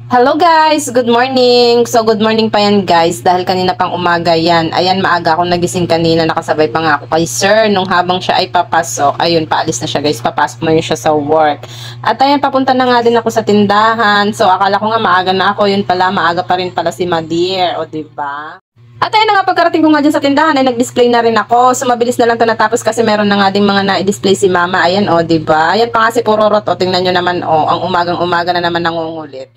Hello guys! Good morning! So good morning pa yan guys dahil kanina pang umaga yan. Ayan, maaga akong nagising kanina, nakasabay pa nga ako kay sir nung habang siya ay papasok. Ayun, paalis na siya guys, papasok na yun siya sa work. At ayan, papunta na nga din ako sa tindahan. So akala ko nga maaga na ako, yun pala, maaga pa rin pala si Madir, o diba? At ayun na nga, pagkarating ko nga dyan sa tindahan ay nag-display na rin ako. So mabilis na lang ito natapos kasi meron na nga ding mga na-display si mama. Ayan o, diba? Ayan pa nga si Purorot o, tingnan nyo naman o, ang umagang-umaga na naman nangungulit.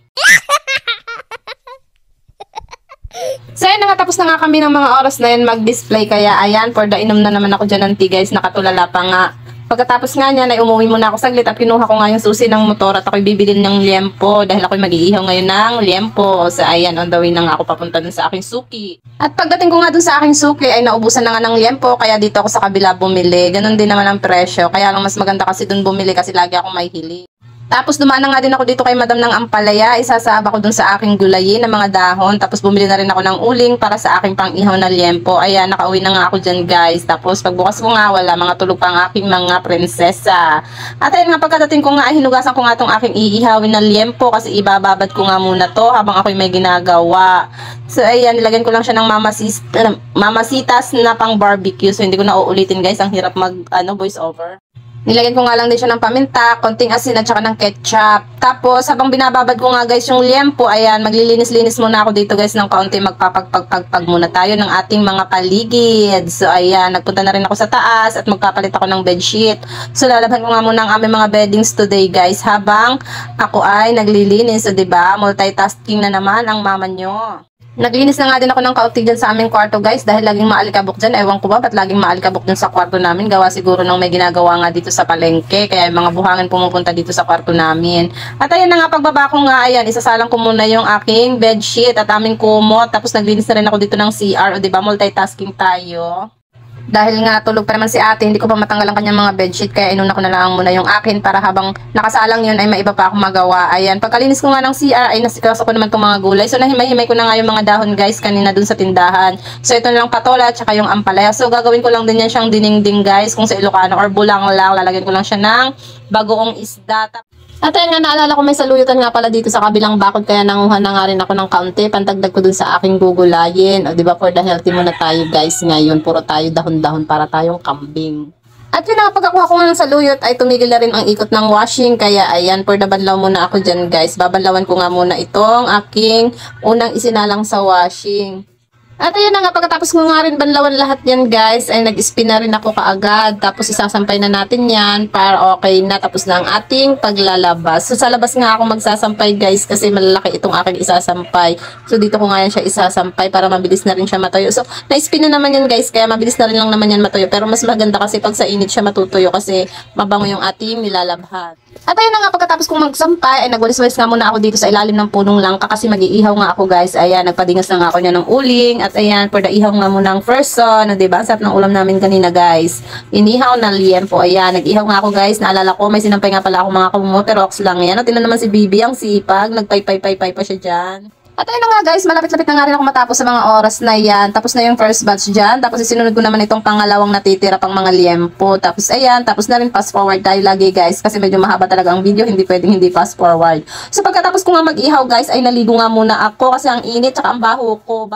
So ayun na nga, tapos na nga kami ng mga oras na yun mag-display. Kaya ayan, for the inom na naman ako dyan ng tea guys, nakatulala pa nga. Pagkatapos nga niyan ay umuwi muna ako saglit at kinuha ko nga yung susi ng motor at ako'y bibili ng liempo dahil ako'y mag-iihaw ngayon ng liempo. So ayan, on the way na nga ako papunta dun sa aking suki. At pagdating ko nga dun sa aking suki ay naubusan na nga ng liempo kaya dito ako sa kabila bumili. Ganon din naman ang presyo, kaya lang mas maganda kasi dun bumili kasi lagi akong may hili. Tapos dumaan na nga din ako dito kay Madam ng Ampalaya. Isasaba ko dun sa aking gulayin ng mga dahon. Tapos bumili na rin ako ng uling para sa aking pang-ihaw na liempo. Ayan, nakauwi na nga ako dyan guys. Tapos pagbukas ko nga, wala, mga tulog pa ang aking mga prinsesa. At ayun nga, pagkadating ko nga, ay hinugasan ko nga itong aking iihawin na liempo kasi ibababad ko nga muna to habang ako'y may ginagawa. So ayan, nilagyan ko lang siya ng mamasitas na pang barbecue. So hindi ko na uulitin guys, ang hirap mag voice over. Nilagyan ko nga lang din siya ng paminta, konting asin at saka ng ketchup. Tapos habang binababad ko nga guys yung liempo, ayan, maglilinis-linis muna ako dito guys ng kaunti, magpapagpagpagpag muna tayo ng ating mga paligid. So ayan, nagpunta na rin ako sa taas at magpapalit ako ng bedsheet. So lalabhan ko nga muna ang aming mga beddings today guys habang ako ay naglilinis. So diba, multitasking na naman ang mama nyo. Naglinis na nga din ako ng kaunti dyan sa aming kwarto guys dahil laging maalikabok dyan. Ewan ko ba ba't laging maalikabok dyan sa kwarto namin. Gawa siguro nang may ginagawa nga dito sa palengke. Kaya yung mga buhangin pumupunta dito sa kwarto namin. At ayan na nga, pagbaba ko nga, ayan, isasalang ko muna yung aking bedsheet at aming kumot. Tapos naglinis na rin ako dito ng CR. O diba, multitasking tayo. Dahil nga tulog pa naman si ate, hindi ko pa matanggal ang kanyang mga bedsheet, kaya inuna ko na lang muna yung akin para habang nakasalang yun ay may iba pa akong magawa. Ayan, pagkalinis ko nga ng CR ay nasikaso ko naman itong mga gulay. So nahimay-himay ko na nga yung mga dahon guys kanina dun sa tindahan. So ito na lang patola at saka yung ampalaya. So gagawin ko lang din yan siyang dinengding guys kung sa Ilocano or bulang lang. Lalagyan ko lang siya ng bagoong isda. At ayun nga, naalala ko may saluyutan nga pala dito sa kabilang bakod kaya nanguha na nga rin ako ng kaunti. Pantagdag ko dun sa aking gugulayin. O diba, for the healthy muna tayo guys ngayon. Puro tayo dahon-dahon para tayong kambing. At yun nga, pagkakuha ko nga ng saluyot ay tumigil na rin ang ikot ng washing. Kaya ayan, for the banlaw muna ako dyan guys. Babanlawan ko nga muna itong aking unang isinalang sa washing. At ayun na nga, pagkatapos ko nga rin banlawan lahat yan guys, ay nag-spin na rin ako kaagad. Tapos isasampay na natin yan para okay na. Tapos na ang ating paglalabas. So sa labas nga ako magsasampay guys kasi malalaki itong aking isasampay. So dito ko nga yan siya isasampay para mabilis na rin siya matuyo. So na-spin na naman yan guys, kaya mabilis na rin lang naman yan matuyo. Pero mas maganda kasi pag sa init siya matutuyo kasi mabango yung ating nilalabhan. At ayun na nga, pagkatapos kong magsampay ay nagwalis-walis nga muna ako dito sa ilalim ng punong langka kasi mag-iihaw nga ako guys. Ayan, nagpadingas na nga ako niya ng uling. At ayan, for the ihaw nga muna ng first son. Diba? Sarap ng ulam namin kanina guys. Inihaw na liempo. Ayan, nag-ihaw nga ako guys. Naalala ko, may sinampay nga pala ako mga kamumoterox lang yan. At tingnan naman si Bibi, ang sipag. Nagpay-pay-pay-pay pa siya dyan. At ayun na nga guys, malapit-lapit na nga rin ako matapos sa mga oras na yan. Tapos na yung first batch dyan. Tapos isinunod ko naman itong pangalawang natitira pang mga liempo. Tapos ayan, tapos na rin fast forward tayo lagi guys. Kasi medyo mahaba talaga ang video, hindi pwedeng hindi fast forward. So pagkatapos ko nga mag-ihaw guys, ay naligo nga muna ako kasi ang init tsaka ang baho ko.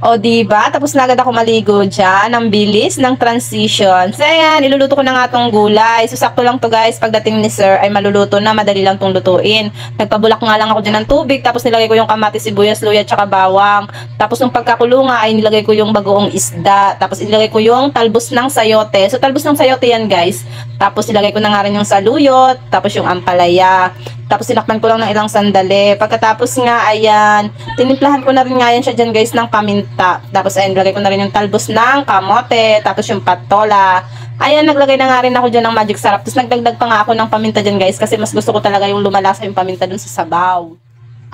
O diba? Tapos na agad ako maligo dyan. Ang bilis ng transition. So ayan, iluluto ko na nga tong gulay. So sakto lang to guys. Pagdating ni sir ay maluluto na. Madali lang tong lutuin. Nagpabulak nga lang ako dyan ng tubig. Tapos nilagay ko yung kamatis, sibuyas, luya, tsaka bawang. Tapos nung pagkakulo nga ay nilagay ko yung bagoong isda. Tapos ilagay ko yung talbos ng sayote. So talbos ng sayote yan guys. Tapos ilagay ko na nga rin yung saluyot. Tapos yung ampalaya. Tapos sinakpan ko lang ng ilang sandali. Pagkatapos nga, ayan, tinimplahan ko na rin nga yan siya dyan guys ng paminta. Tapos ayan, lagay ko na rin yung talbos ng kamote. Tapos yung patola. Ayan, naglagay na nga rin ako dyan ng magic sarap. Tapos nagdagdag pa nga ako ng paminta dyan guys. Kasi mas gusto ko talaga yung lumalasa yung paminta dun sa sabaw.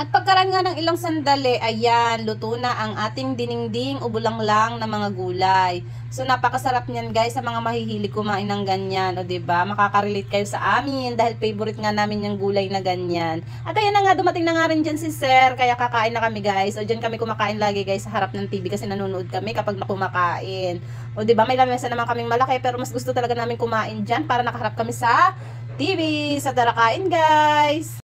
At pagkaraan nga ng ilang sandali, ayan, luto na ang ating dinengding ubulang lang na mga gulay. So napakasarap niyan guys sa mga mahihilig kumain ng ganyan, o diba? Makaka-relate kayo sa amin dahil favorite nga namin yung gulay na ganyan. At ayan na nga, dumating na nga rin dyan si sir, kaya kakain na kami guys. O dyan kami kumakain lagi guys sa harap ng TV kasi nanonood kami kapag nakumakain. O diba, may lamesa naman kaming malaki pero mas gusto talaga namin kumain dyan para nakaharap kami sa TV. Sa tara kain guys!